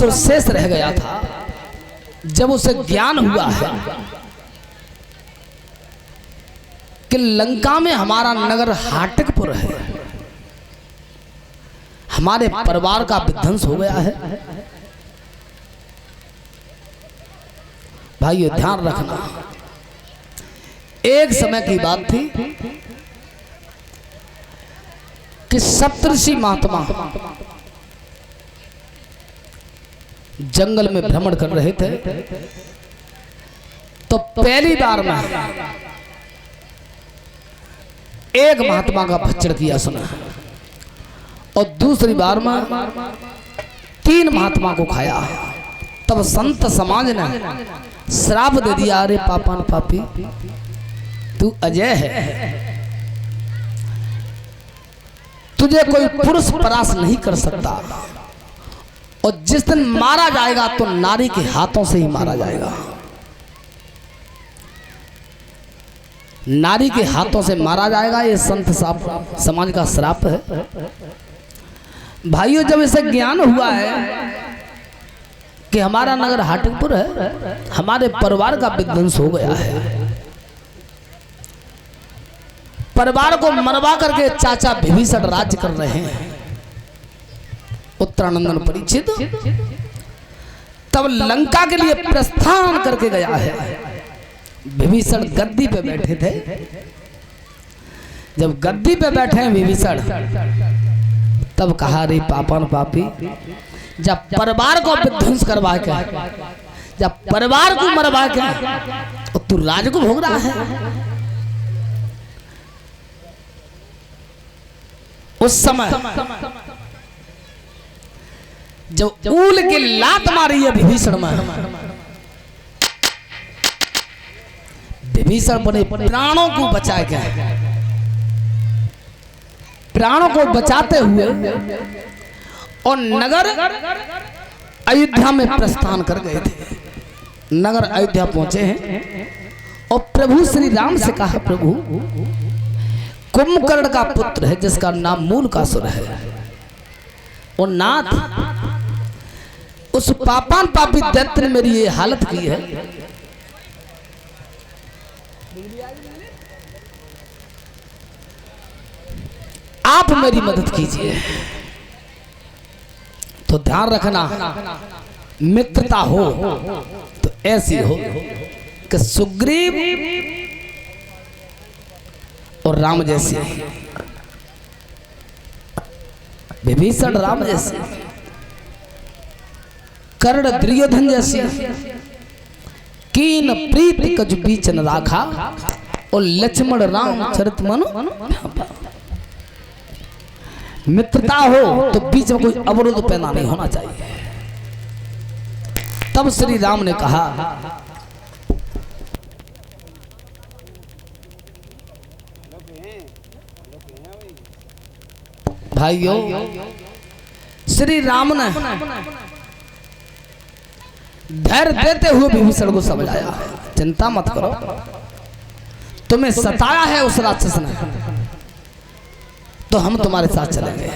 तो शेष रह गया था। जब उसे ज्ञान हुआ है कि लंका में हमारा नगर हाटकपुर है, हमारे परिवार का विध्वंस हो गया है। भाइयों ध्यान रखना, एक समय की बात थी कि सप्तऋषि महात्मा जंगल में भ्रमण कर रहे थे। तो पहली बार में एक महात्मा का भक्षण किया सुना, और दूसरी बार में 3 महात्मा को खाया। तब संत समाज ने श्राप दे दिया, अरे पापन पापी तू अजय है, तुझे कोई पुरुष परास नहीं कर सकता, और जिस दिन मारा जाएगा तो नारी के हाथों से ही मारा जाएगा। नारी के हाथों से मारा जाएगा, ये संत समाज का श्राप है। भाइयों जब इसे ज्ञान हुआ है कि हमारा नगर हाटकपुर है, हमारे परिवार का विध्वंस हो गया है, परिवार को मरवा करके चाचा विभीषण राज्य कर रहे हैं, उत्तरानंदन परीक्षित तब लंका के लिए प्रस्थान करके गया है। विभीषण गद्दी पे बैठे थे। जब गद्दी पे बैठे हैं विभीषण, तब कहा रे पापन पापी, जब परिवार को विध्वंस करवा के, जब परिवार को मरवा के तो तू राज को भोग रहा है। उस समय जब ऊल की लात मारी है विभीषण में, विभीषण बने प्राणों को बचा के, प्राणों को बचाते हुए और नगर अयोध्या में प्रस्थान कर गए थे। नगर अयोध्या पहुंचे हैं और प्रभु श्री राम से कहा, प्रभु कुंभकर्ण का पुत्र है जिसका नाम मूलकासुर है, और नाथ उस पापान पापी दैत्य ने मेरी ये हालत की है, आप मेरी मदद कीजिए। तो ध्यान रखना, मित्रता हो तो ऐसी हो कि सुग्रीव और राम जैसे, विभीषण राम जैसे, कर्ण दुर्योधन जैसे, कीन प्रीति कछ बीच न राखा, और लक्ष्मण राम चरित मनु। मित्रता हो तो बीच में कोई अवरोध पैदा नहीं होना चाहिए। तब श्री राम ने कहा, भाइयों श्री राम ने धैर्य देते हुए विभीषण को समझाया, चिंता मत करो, तुम्हें सताया है उस राक्षस ने, तो हम तुम्हारे साथ चलेंगे।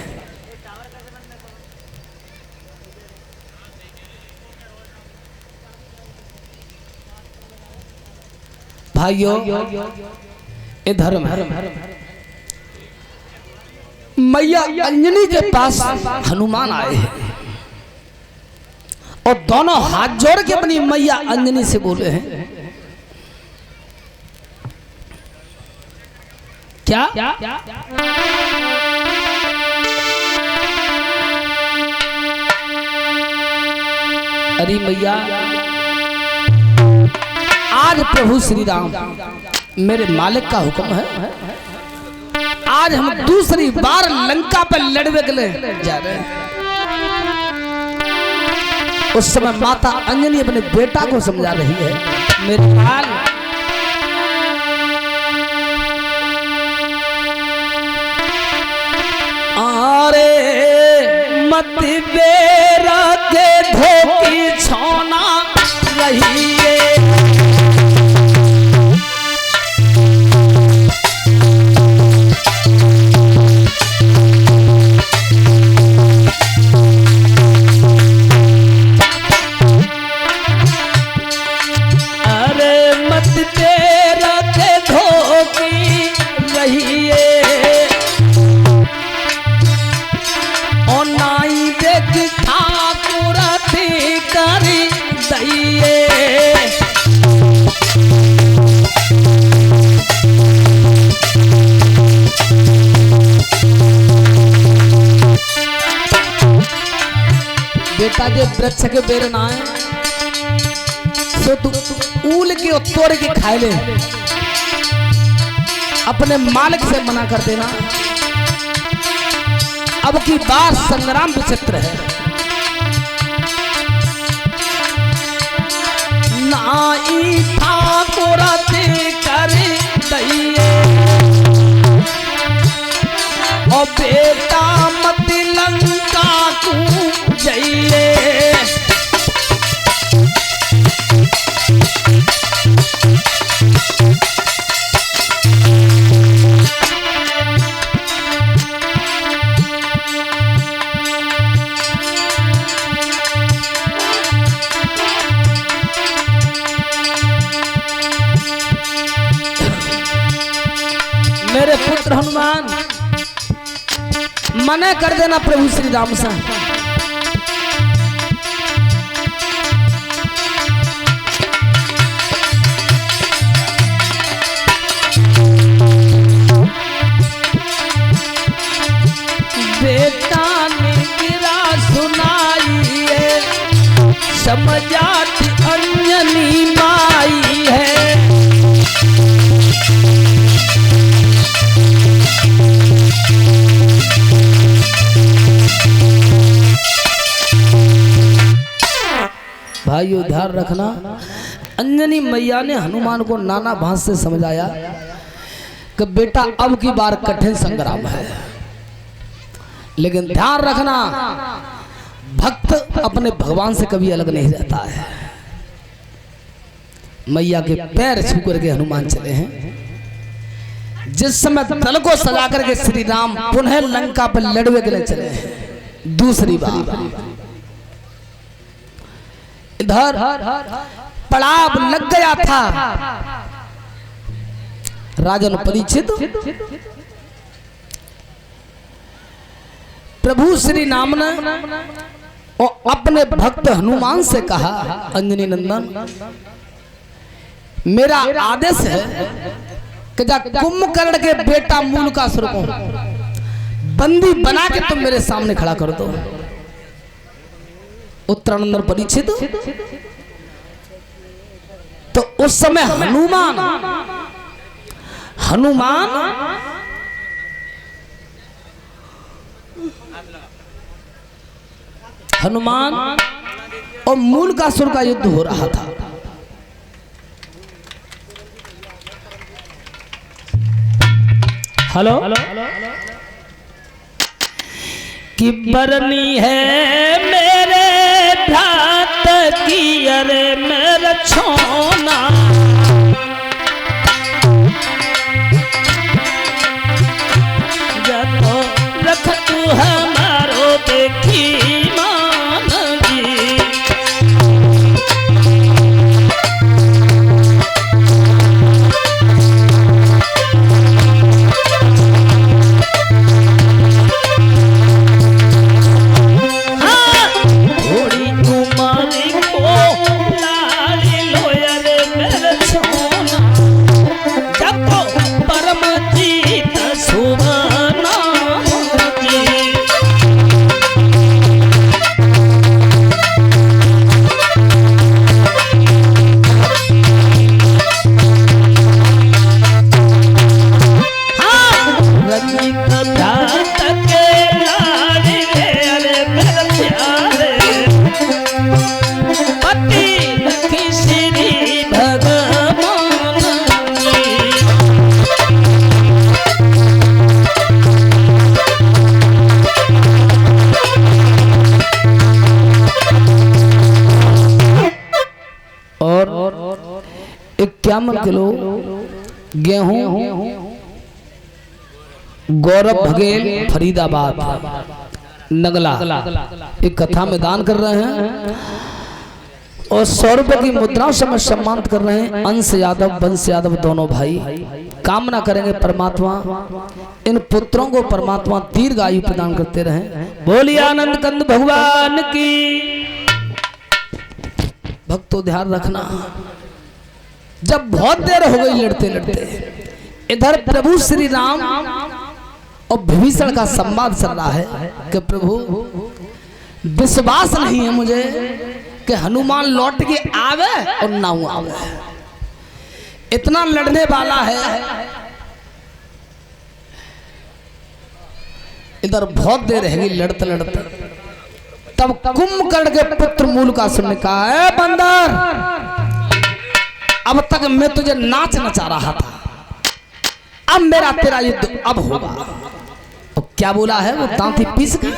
भाइयों ये धर्म है। मैया अंजनी के पास हनुमान आए हैं और दोनों हाथ जोड़ के अपनी मैया अंजनी से बोले हैं, क्या अरे मैया, आज प्रभु श्री राम मेरे मालिक का हुक्म है, आज हम दूसरी बार लंका पर लड़ने के लिए जा रहे हैं। उस समय माता अंजनी अपने बेटा को समझा रही है, मेरे लाल आरे मत बेरा के धोखी छोना रही है, बेटा जे वृक्ष के बेर ना है सो तू ऊल के तोड़ के खाए ले, अपने मालिक से मना कर देना। अब की बार संग्राम विचित्र है, नाई ठाकुर ते करे दइए और बेटा मत लंका को जाइए। मेरे पुत्र हनुमान मना कर देना प्रभु श्री राम से। बेटा ने गिरा सुनाइए समझाती अंजनी माई है। भाइयों ध्यान रखना, अंजनी मैया ने हनुमान को नाना भांज से समझाया कि बेटा अब की बार कठिन संग्राम है, लेकिन ध्यान रखना भक्त अपने भगवान से कभी अलग नहीं रहता है। मैया के पैर छू करके हनुमान चले हैं। जिस समय दल को सजा करके श्री राम पुनः लंका पर लड़वे के लिए चले हैं दूसरी बार, इधर पड़ाव लग गया था। राजन परीक्षित प्रभु श्री राम ने और अपने भक्त हनुमान से कहा, अंजनी नंदन मेरा आदेश है कि जा कुंभकर्ण के बेटा मूलकासुर को बंदी बना के तुम मेरे सामने खड़ा कर दो। उत्तरानंदन परीक्षित तो उस समय हनुमान और मूलकासुर का युद्ध हो रहा था। हेलो कि बरनी है मेरे भ्रात की अरे मेरा छोना, जब रख तू हमारो देखी मान जी। और 51 किलो गेहूं गौरव बघेल फरीदाबाद नगला एक कथा में दान कर रहे हैं और 100 रुपए की मुद्राओं से मैं सम्मानित कर रहे हैं। अंश यादव वंश यादव दोनों भाई कामना करेंगे परमात्मा इन पुत्रों को परमात्मा दीर्घ आयु प्रदान करते रहे। बोलिए आनंद कंद भगवान की। भक्तों ध्यान रखना, जब बहुत देर हो गई लड़ते लड़ते, इधर प्रभु श्री राम और विभीषण का संवाद चल रहा है कि प्रभु विश्वास नहीं है मुझे कि हनुमान लौट के आवे और ना आवे। इतना लड़ने वाला है। इधर बहुत देर रहेगी लड़ते लड़ते, तब कुंभकर्ण के पुत्र मूलकासुर ने कहा, है बंदर, अब तक मैं तुझे नाच नचा रहा था, अब मेरा तेरा युद्ध अब होगा। और क्या बोला है वो दांती पीस के,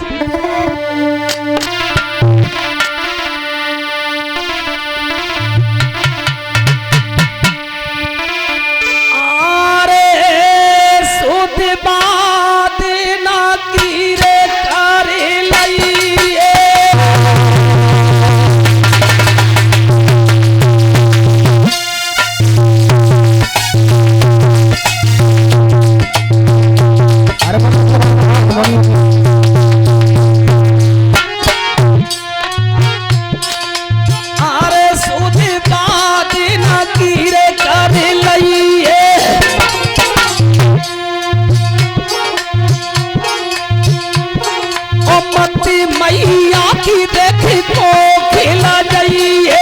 मैया की देखी तो खिला जाइए।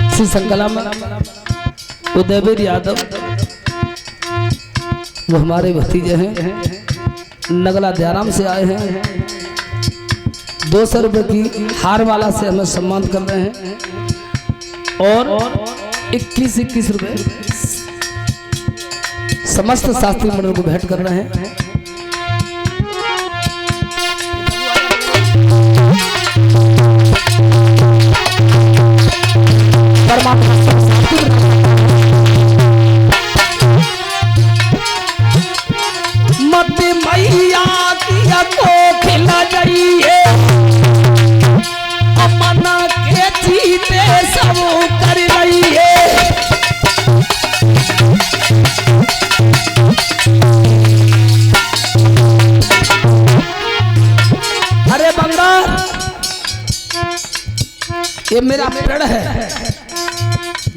श्री संकलम उदयवीर यादव वो हमारे भतीजे हैं, नगला दयाराम से आए हैं। 200 रुपये की हार वाला से हमें सम्मान कर रहे हैं और 21 रुपये समस्त शास्त्री मंडल को भेंट कर रहे हैं। परमात्मा मत मैया किया को खिला जाइए, अमना के जीते सब कर रहिए। अरे बंदर, ये मेरा प्रण है,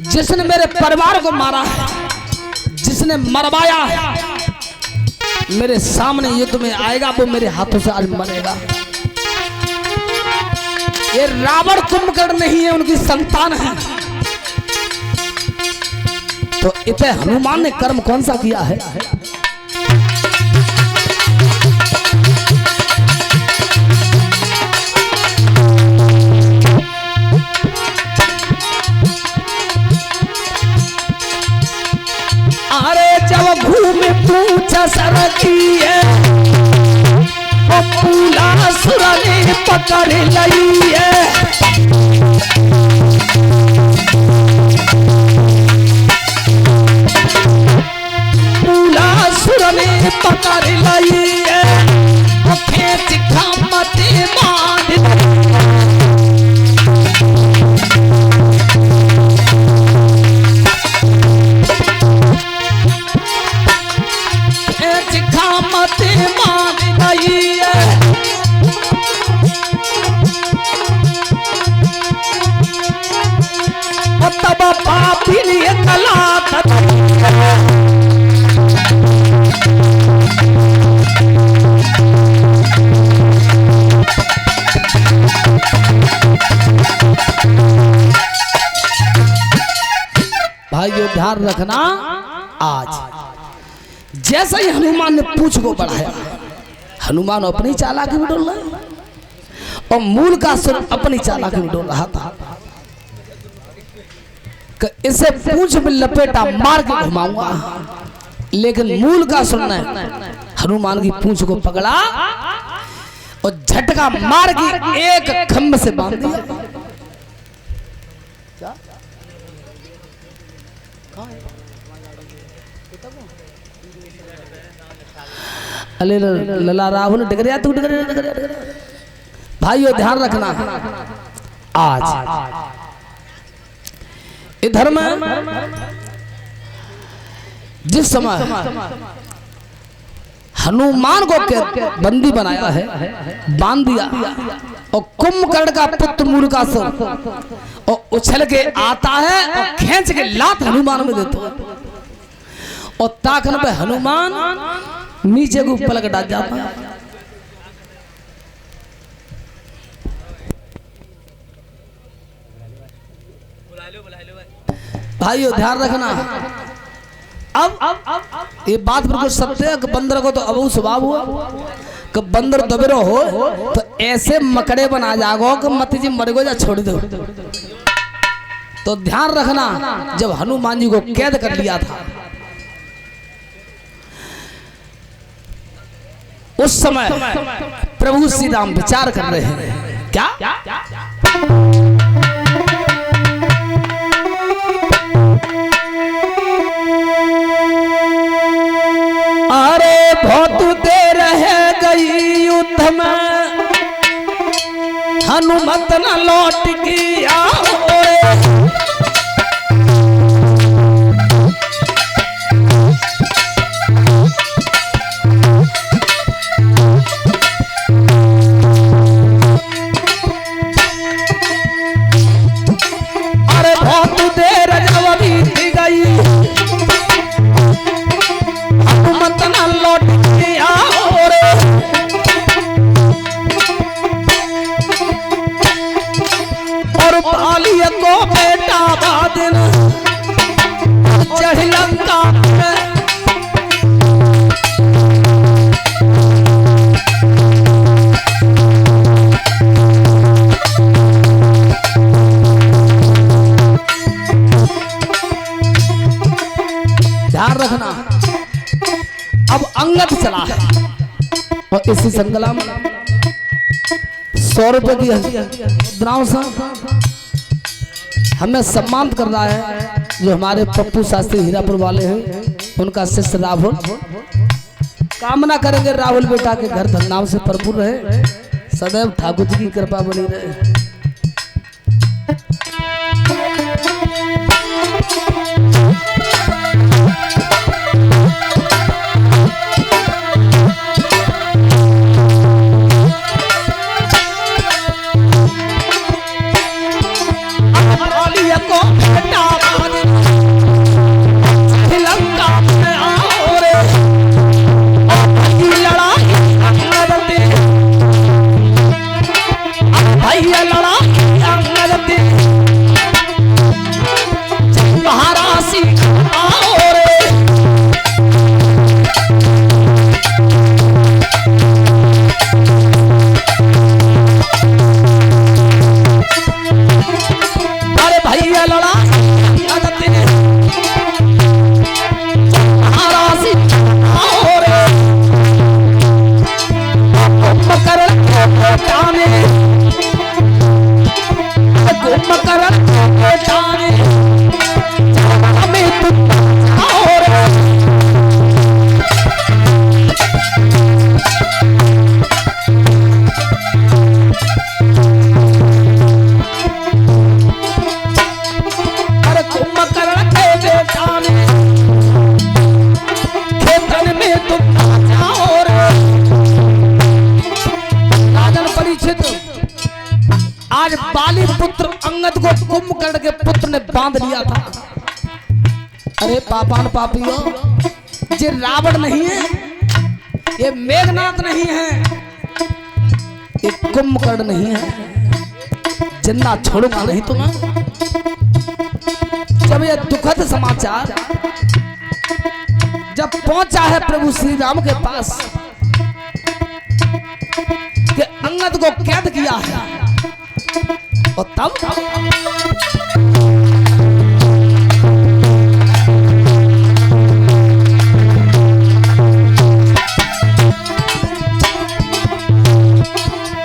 जिसने मेरे परिवार को मारा है, जिसने मरवाया है, मेरे सामने युद्ध में आएगा, वो मेरे हाथों से आज मरेगा। ये रावण कुंभकर्ण नहीं है, उनकी संतान है। तो इतने हनुमान ने कर्म कौन सा किया है? घूम पूछा सरकी है, पूला सुर ने पकड़ लई है। पूला सुर ने पकड़ लई है, खेच खामते बांध पापी ने कला भाइयों ध्यान रखना। आज जैसे ही हनुमान ने पूंछ को बढ़ाया, हनुमान अपनी चालाकी में डोल रहा है और मूलकासुर अपनी चालाकी में डोल रहा था। इसे पूंछ में लपेटा मार के घुमाऊंगा, लेकिन मूलकासुर ने हनुमान की पूंछ को पकड़ा और झटका मार के एक खंभ से बांध दिया। अले लला राहुल डगरिया तू डगरिया। भाइयों ध्यान रखना, आज इधर में जिस समय हनुमान को बंदी बनाया है, बांध दिया, और कुंभकर्ण का पुत्र मूर्खासुर और उछल के आता है और खींच के लात हनुमान में देता है, और ताकन पे हनुमान नीचे को पलक डाल जाता है। भाइयों ध्यान रखना, अब ये बात बिल्कुल सत्य है कि बंदर को तो अबू स्वभाव हुआ कि बंदर दबेरो हो तो ऐसे मकड़े बना जागो कि मत जी मर गो या छोड़ दो। तो ध्यान रखना, जब हनुमान जी को कैद कर लिया था उस समय प्रभु श्री राम विचार कर रहे हैं क्या, अरे बहुत देर रह गई युद्ध में, हनुमत न लौट की आओ। अरे बहुत देर जब बीत गई, हनुमत न लौट के आओ रे। और बालिया को बेटा बादल चढ़ लंका में, ध्यान रखना। अब अंगद चला है और इसी संगला में 100 रुपए की मुद्राओं से हमें सम्मानित कर रहा है जो हमारे पप्पू शास्त्री हीरापुर वाले हैं, उनका शिष्य राहुल। कामना करेंगे राहुल बेटा के घर धननाम से भरपूर रहे, सदैव ठाकुर जी की कृपा बनी रहे। आज बाली पुत्र अंगद को कुंभकर्ण के पुत्र ने बांध लिया था। अरे पापान पापियों, ये रावण नहीं है, ये मेघनाथ नहीं है, ये कुंभकर्ण नहीं है, जिन्ना छोड़ूंगा नहीं तुम्हें। जब ये दुखद समाचार जब पहुंचा है प्रभु श्री राम के पास कि अंगद को कैद किया है, और तब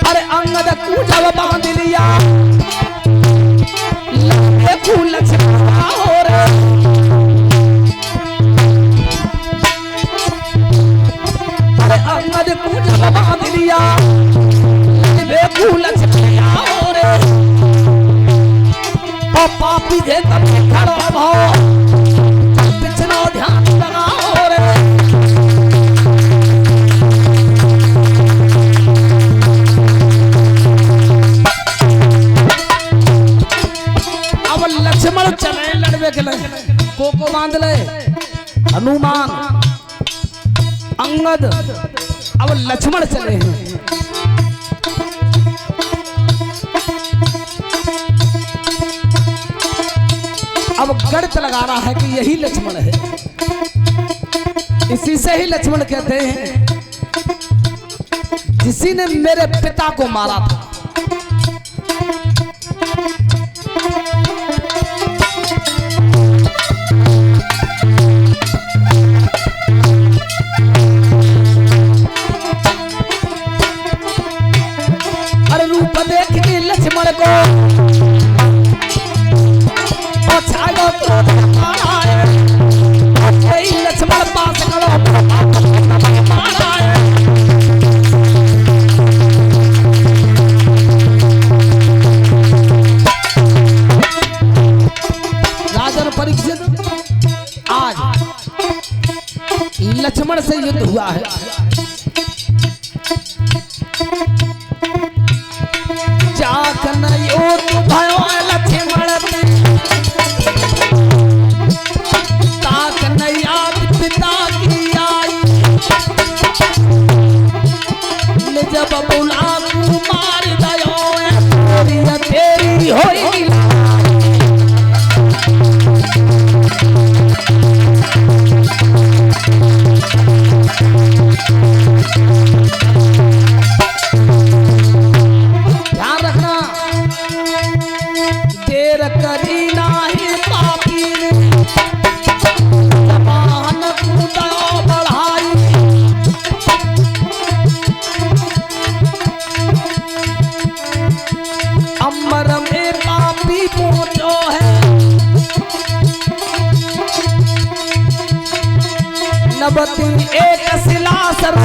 अरे अंगद को जब बांध लिया, लंबे फूल हो रे। अरे अंगद को जब बांध लिया, लंबे फूल हो रे। पापी जे तब खड़ा भाव पिछलो ध्यान लगाओ रे। लक्ष्मण चले लड़वे के लिए को बांध ले हनुमान अंगद अब लक्ष्मण चले हैं। अब गणित लगा रहा है कि यही लक्ष्मण है, इसी से ही लक्ष्मण कहते हैं जिसी ने मेरे पिता को मारा था। अरे रूप देख के लक्ष्मण को लक्ष्मण पास करो राजन परीक्षित आज लक्ष्मण से युद्ध हुआ है। जाकन युद्ध भयो लक्ष्मण जब बुला मार दयो तेरी होई ध्यान रखना देर करी नाही पापी ने जबान कूदा बढ़ाई। अमर में पापी पहुंचो है नबती एक शिला सर।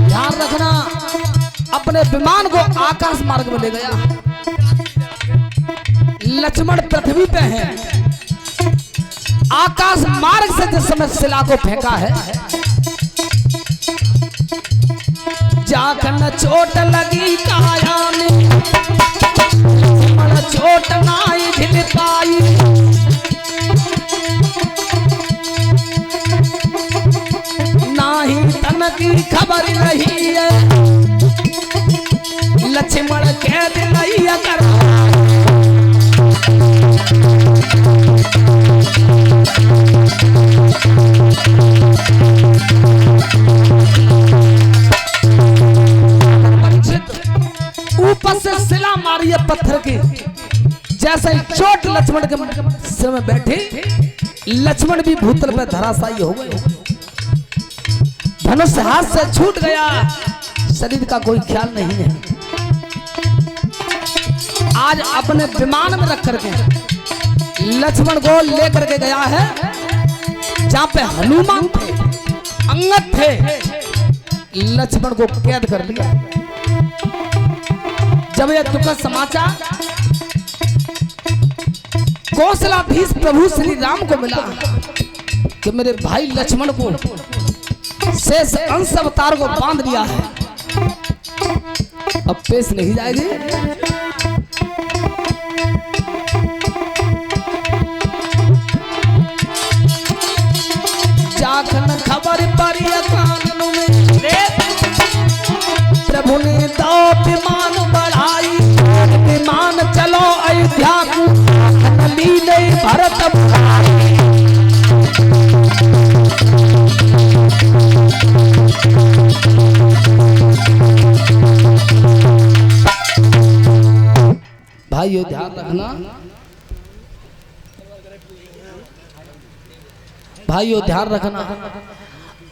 ध्यान रखना अपने विमान को आकाश मार्ग में ले गया। लक्ष्मण पृथ्वी पे है, आकाश मार्ग से जिस समय शिला को फेंका है जाकर चोट लगी काया में चोट नाई झिल पाई। नाही तन की खबर रही है लक्ष्मण कैद नहीं कर। ऊपर से शिला मारी है पत्थर की, जैसे ही चोट लक्ष्मण के सिर में बैठी लक्ष्मण भी भूतल पर धराशायी हो गए। धनुष हाथ से छूट गया, शरीर का कोई ख्याल नहीं है। आज अपने विमान में रख करके लक्ष्मण को लेकर के गया है जहां पे हनुमान थे, अंगद थे, लक्ष्मण को कैद कर लिया। जब यह दुखद समाचार कौशलाधीश प्रभु श्री राम को मिला कि मेरे भाई लक्ष्मण को शेष अंश अवतार को बांध लिया है, अब पेश नहीं जाएगी। जाखन खबर पड़ी कानन में प्रभु ने दो विमान बढ़ाई। विमान चलो अयोध्या को लीले भरत भाइयों ध्यान रखना, भाइयों ध्यान रखना।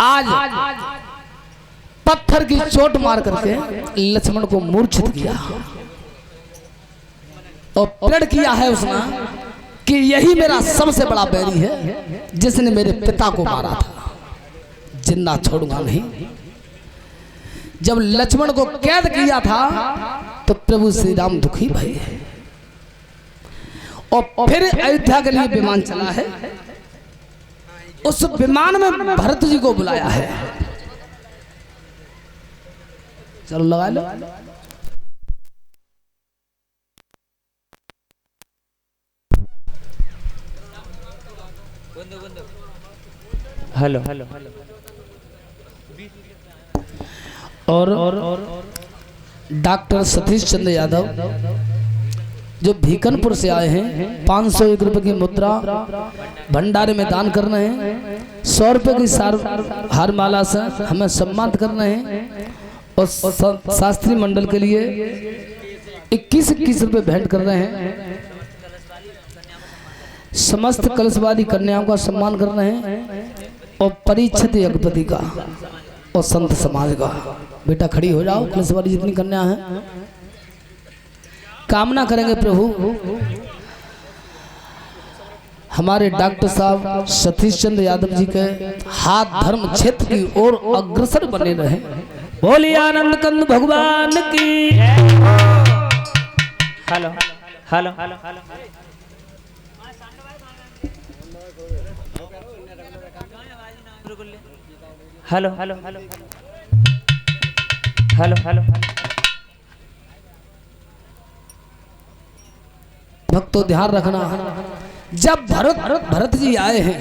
आज पत्थर की चोट मार करके लक्ष्मण को मूर्छित किया और प्रण किया है उसने कि यही मेरा सबसे बड़ा बैरी है जिसने मेरे पिता को मारा था, जिंदा छोड़ूंगा नहीं। जब लक्ष्मण को कैद किया था तो प्रभु श्री राम दुखी भई और फिर अयोध्या के लिए विमान चला है। उस विमान में भरत जी को बुलाया है चलो लगा लो। हेलो हेलो और डॉक्टर सतीश चंद्र यादव जो भीकनपुर से आए हैं, 501 रुपए की मुद्रा भंडारे में दान कर रहे हैं। 100 रुपए की हार माला से हमें सम्मानित कर रहे हैं। और शास्त्री मंडल के लिए 21 रुपए भेंट कर रहे हैं। समस्त कलशवादी कन्याओं का सम्मान कर रहे हैं। और परीक्षित यज्ञपति का और संत समाज का। बेटा खड़ी हो जाओ, कलशवादी जितनी कन्या है। कामना करेंगे प्रभु हमारे डॉक्टर साहब सतीश चंद्र यादव जी के हाथ धर्म क्षेत्र की ओर अग्रसर बने रहे। बोलिए आनंद कंद भगवान की। Hello hello hello hello hello hello भक्तों ध्यान रखना, जब भरत जी आए हैं